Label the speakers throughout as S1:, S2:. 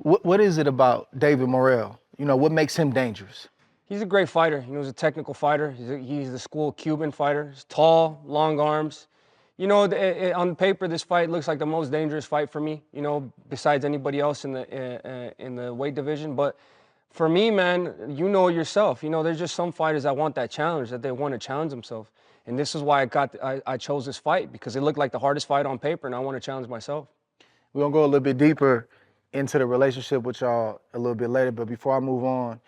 S1: What is it about David Morrell? You know, what makes him dangerous?
S2: He's a great fighter. He's a technical fighter. He's the school Cuban fighter. He's tall, long arms. You know, on paper, this fight looks like the most dangerous fight for me. You know, besides anybody else in the weight division. But for me, man, you know yourself. You know, there's just some fighters that want that challenge, that they want to challenge themselves. And this is why I chose this fight, because it looked like the hardest fight on paper, and I want to challenge myself.
S1: We're gonna go a little bit deeper into the relationship with y'all a little bit later. But before I move on,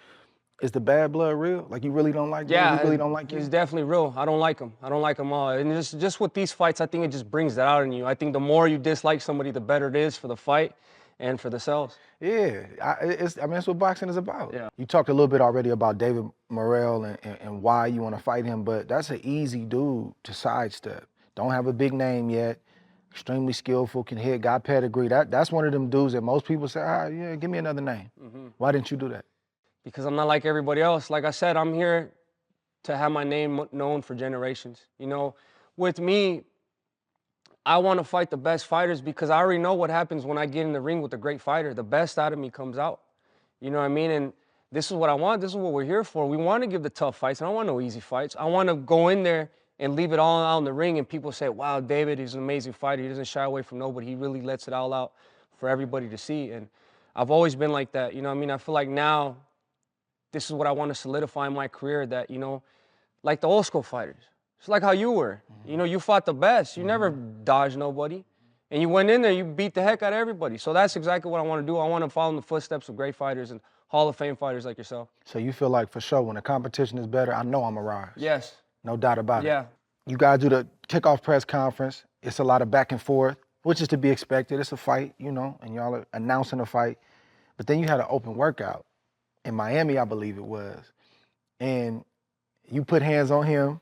S1: is the bad blood real? Like you really don't like me?
S2: Yeah,
S1: You really don't like you?
S2: it's definitely real. I don't like him. I don't like him all. And just with these fights, I think it just brings that out in you. I think the more you dislike somebody, the better it is for the fight and for the cells.
S1: Yeah, I mean, that's what boxing is about.
S2: Yeah.
S1: You talked a little bit already about David Morrell and why you want to fight him, but that's an easy dude to sidestep. Don't have a big name yet, extremely skillful, can hit, got pedigree. That's one of them dudes that most people say, yeah, give me another name. Why didn't you do that?
S2: Because I'm not like everybody else. Like I said, I'm here to have my name known for generations. You know, with me, I want to fight the best fighters because I already know what happens when I get in the ring with a great fighter. The best out of me comes out. You know what I mean? And this is what I want. This is what we're here for. We want to give the tough fights. I don't want no easy fights. I want to go in there and leave it all out in the ring and people say, wow, David is an amazing fighter. He doesn't shy away from nobody. He really lets it all out for everybody to see. And I've always been like that. You know what I mean? I feel like now this is what I want to solidify in my career, that, you know, like the old school fighters. It's like how you were. You know, you fought the best. You never dodged nobody. And you went in there, you beat the heck out of everybody. So that's exactly what I want to do. I want to follow in the footsteps of great fighters and Hall of Fame fighters like yourself.
S1: So you feel like for sure when the competition is better, I know I'm a rise.
S2: Yes.
S1: No doubt about it.
S2: Yeah.
S1: You guys do the kickoff press conference. It's a lot of back and forth, which is to be expected. It's a fight, you know, and y'all are announcing a fight. But then you had an open workout in Miami, I believe it was. And you put hands on him,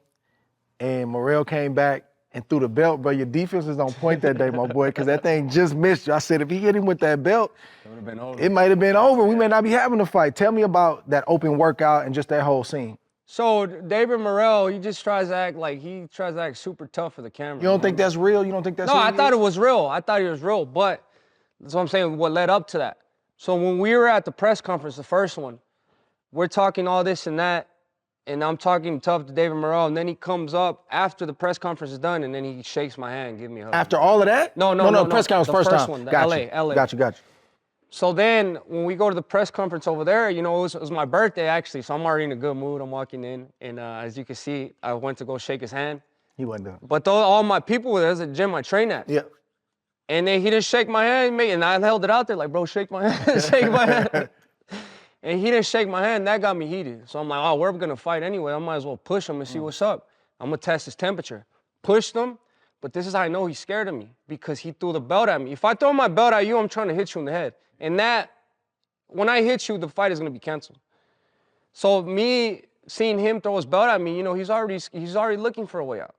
S1: and Morrell came back and threw the belt, bro. Your defense was on point that day, my boy, because that thing just missed you. I said, if he hit him with that belt,
S2: It would have been over.
S1: it might have been over. We may not be having a fight. Tell me about that open workout and just that whole scene.
S2: So David Morrell, he just tries to act super tough for the camera.
S1: You don't think that's real? You don't think that's
S2: No,
S1: who
S2: I
S1: he
S2: thought
S1: is?
S2: it was real. I thought he was real, but that's what I'm saying, what led up to that. So when we were at the press conference, the first one, we're talking all this and that, and I'm talking tough to David Morrell, and then he comes up after the press conference is done, and then he shakes my hand, give me a hug.
S1: After all of that?
S2: No,
S1: Press conference
S2: the
S1: first
S2: first
S1: time.
S2: one, the
S1: Got
S2: LA,
S1: you.
S2: LA.
S1: Got you.
S2: So then when we go to the press conference over there, you know, it was my birthday actually, so I'm already in a good mood. I'm walking in, and as you can see, I went to go shake his hand.
S1: He wasn't done.
S2: But all my people were there. There's a gym I train at.
S1: Yeah.
S2: And then he didn't shake my hand, mate, and I held it out there like, bro, shake my hand, shake my hand. And he didn't shake my hand. That got me heated. So I'm like, oh, we're gonna fight anyway. I might as well push him and see what's up. I'm gonna test his temperature. Pushed him, but this is how I know he's scared of me, because he threw the belt at me. If I throw my belt at you, I'm trying to hit you in the head. And that, when I hit you, the fight is gonna be canceled. So me seeing him throw his belt at me, you know, he's already looking for a way out.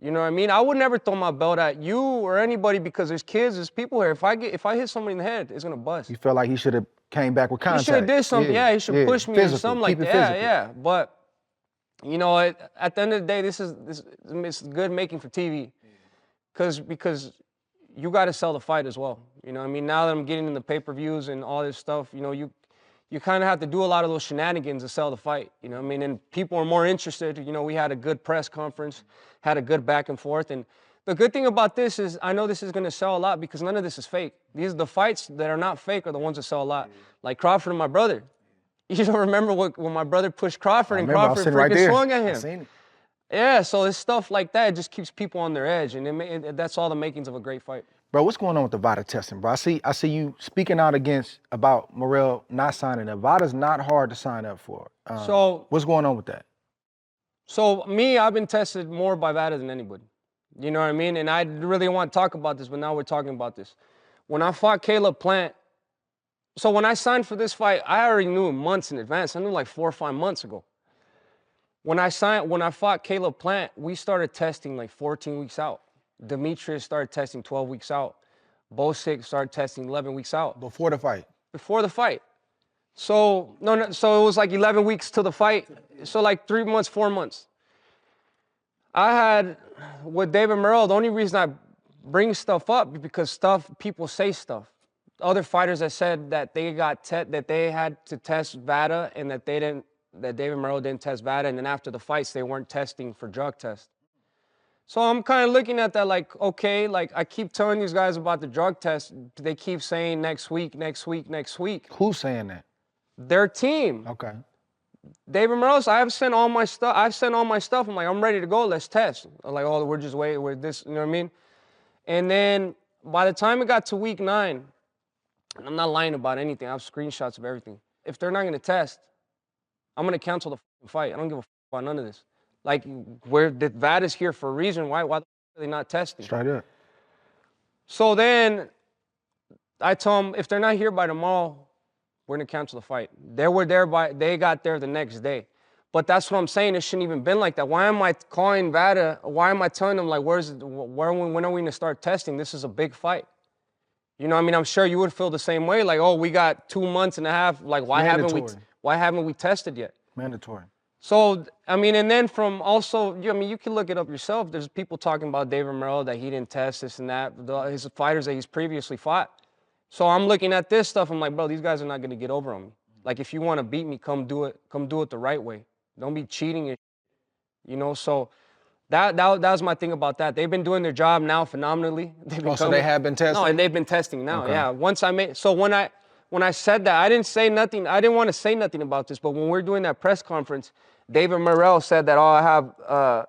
S2: You know what I mean? I would never throw my belt at you or anybody, because there's kids, there's people here. If I hit somebody in the head, it's gonna bust.
S1: You felt like he should have came back with contact.
S2: He should have did something. Yeah, he should push me or
S1: Physical.
S2: something like
S1: Keep it
S2: that.
S1: physical.
S2: Yeah. But you know, at the end of the day, it's good making for TV, because you got to sell the fight as well. You know what I mean? Now that I'm getting in the pay-per-views and all this stuff, you know, you kind of have to do a lot of those shenanigans to sell the fight. You know what I mean? And people are more interested. You know, we had a good press conference, had a good back and forth. And the good thing about this is I know this is going to sell a lot because none of this is fake. The fights that are not fake are the ones that sell a lot. Like Crawford and my brother. You don't remember when my brother pushed Crawford and Crawford freaking swung at him.
S1: I seen it.
S2: Yeah, so it's stuff like that. It just keeps people on their edge, and that's all the makings of a great fight.
S1: Bro, what's going on with the VADA testing, bro? I see you speaking out about Morrell not signing up. VADA's not hard to sign up for.
S2: So
S1: what's going on with that?
S2: So me, I've been tested more by VADA than anybody. You know what I mean? And I really want to talk about this, but now we're talking about this. When I fought Caleb Plant, so when I signed for this fight, I already knew months in advance. I knew like 4 or 5 months ago. When I fought Caleb Plant, we started testing like 14 weeks out. Demetrius started testing 12 weeks out. Bosick started testing 11 weeks out.
S1: Before the fight?
S2: Before the fight. So, so it was like 11 weeks to the fight. So like 3 months, 4 months. I had, with David Morrell, the only reason I bring stuff up is because people say stuff. other fighters that said that they that they had to test VADA and that they didn't, that David Morrell didn't test VADA, and then after the fights they weren't testing for drug tests. So I'm kind of looking at that like, okay, like I keep telling these guys about the drug test. They keep saying next week, next week, next week.
S1: Who's saying that?
S2: Their team.
S1: Okay.
S2: David Morrell, I've sent all my stuff. I'm like, I'm ready to go. Let's test. I'm like, oh, we're just waiting. We're this, you know what I mean? And then by the time it got to week 9, and I'm not lying about anything. I have screenshots of everything. If they're not going to test, I'm going to cancel the fight. I don't give a about none of this. Like, the VAD is here for a reason. Why are they not testing?
S1: Straight up.
S2: So then I told them, if they're not here by tomorrow, we're going to cancel the fight. They got there the next day. But that's what I'm saying. It shouldn't even been like that. Why am I calling VADA? Why am I telling them, like, when are we going to start testing? This is a big fight. You know what I mean? I'm sure you would feel the same way. Like, oh, we got 2 months and a half. Like, why haven't we tested yet?
S1: Mandatory.
S2: So, I mean, and then from also, I mean, you can look it up yourself. There's people talking about David Morrell, that he didn't test this and that, his fighters that he's previously fought. So I'm looking at this stuff. I'm like, bro, these guys are not going to get over on me. Like, if you want to beat me, come do it the right way. Don't be cheating and, you know. So that was my thing about that. They've been doing their job now phenomenally.
S1: So they have been testing?
S2: No, and they've been testing now.
S1: Okay.
S2: Yeah. When I said that, I didn't say nothing. I didn't want to say nothing about this. But when we're doing that press conference, David Morrell said that, oh, I have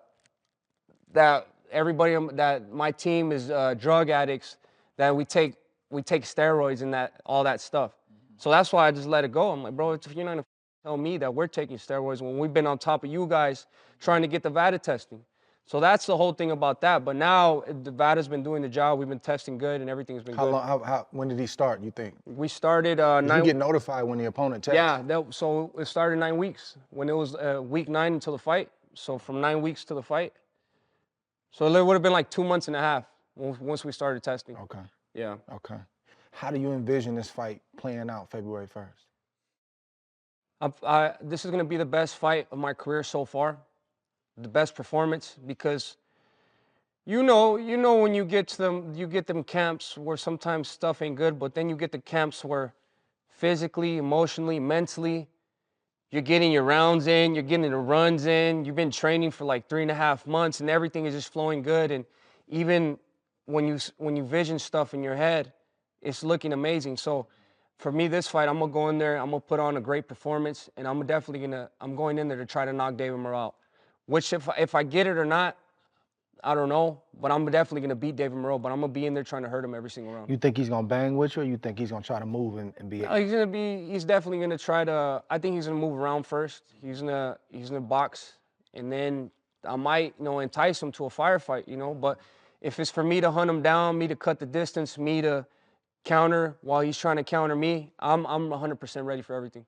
S2: that everybody, that my team is drug addicts, that we take steroids and that all that stuff. So that's why I just let it go. I'm like, bro, if you're not gonna tell me that we're taking steroids when we've been on top of you guys trying to get the VADA testing. So that's the whole thing about that. But now the VADA's been doing the job. We've been testing good, and everything's been good.
S1: When did he start, you think?
S2: We started
S1: Did you get notified when the opponent tested?
S2: Yeah, so it started 9 weeks. When it was week 9 until the fight. So from 9 weeks to the fight. So it would have been like 2 months and a half once we started testing.
S1: Okay.
S2: Yeah.
S1: Okay. How do you envision this fight playing out February 1st?
S2: This is going to be the best fight of my career so far. The best performance, because you know when you get them camps where sometimes stuff ain't good, but then you get the camps where physically, emotionally, mentally, you're getting your rounds in, you're getting the runs in, you've been training for like 3.5 months and everything is just flowing good. And even when you vision stuff in your head, it's looking amazing. So for me, this fight, I'm gonna go in there, I'm gonna put on a great performance, and I'm going in there to try to knock David Morrell out. Which if I get it or not, I don't know. But I'm definitely gonna beat David Morrell. But I'm gonna be in there trying to hurt him every single round.
S1: You think he's gonna bang with you, or you think he's gonna try to move and be?
S2: He's definitely gonna try to. I think he's gonna move around first. He's gonna box, and then I might entice him to a firefight. But if it's for me to hunt him down, me to cut the distance, me to counter while he's trying to counter me, I'm 100% ready for everything.